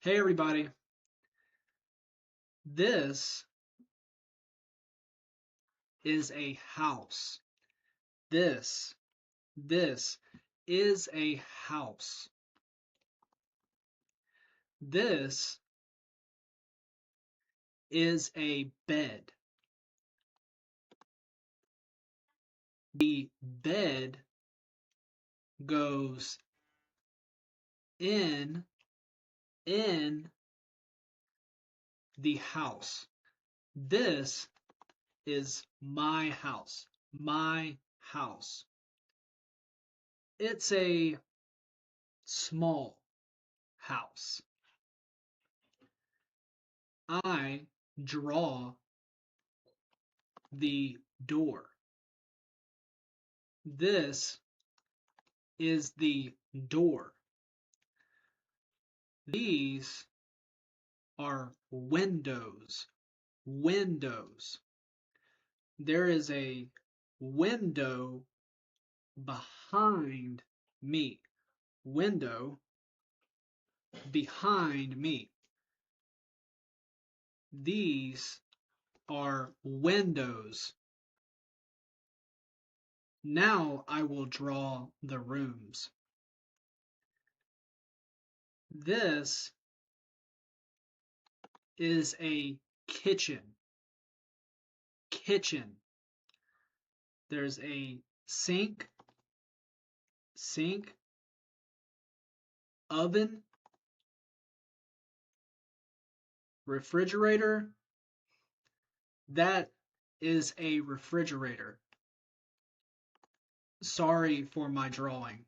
Hey everybody, this is a house. This is a house. This is a bed. The bed goes in the house. This is my house. My house. It's a small house. I draw the door. This is the door. These are windows. Windows. There is a window behind me. Window behind me. These are windows. Now I will draw the rooms. This is a kitchen. Kitchen. There's a sink, oven, refrigerator. That is a refrigerator. Sorry for my drawing.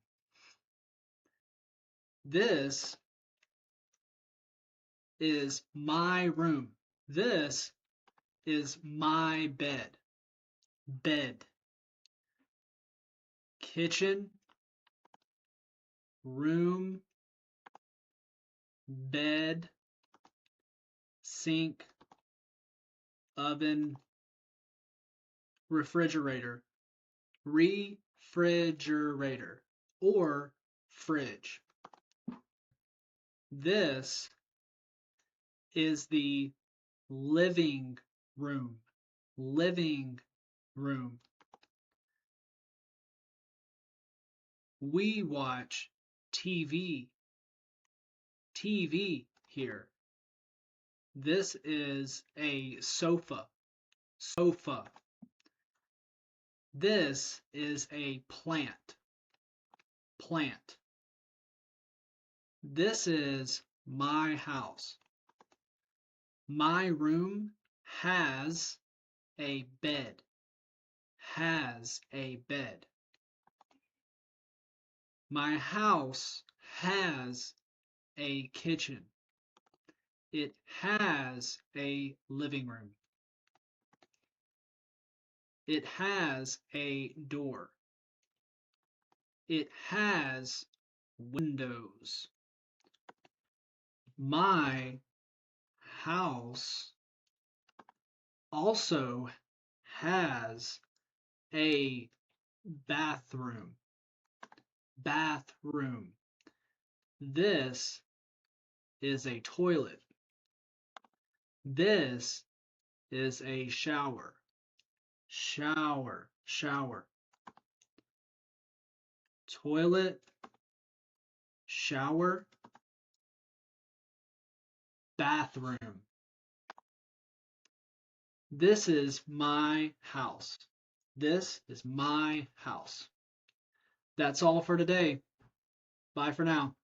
This is my room. This is my bed. Bed. Kitchen, room, bed, sink, oven, refrigerator. Refrigerator or fridge. This is the living room. Living room. We watch TV. TV here. This is a sofa. Sofa. This is a plant. Plant. This is my house. My room has a bed. Has a bed. My house has a kitchen. It has a living room. It has a door. It has windows. My house also has a bathroom. Bathroom. This is a toilet. This is a shower. Shower. Shower. Toilet. Shower. Bathroom. This is my house. This is my house. That's all for today. Bye for now.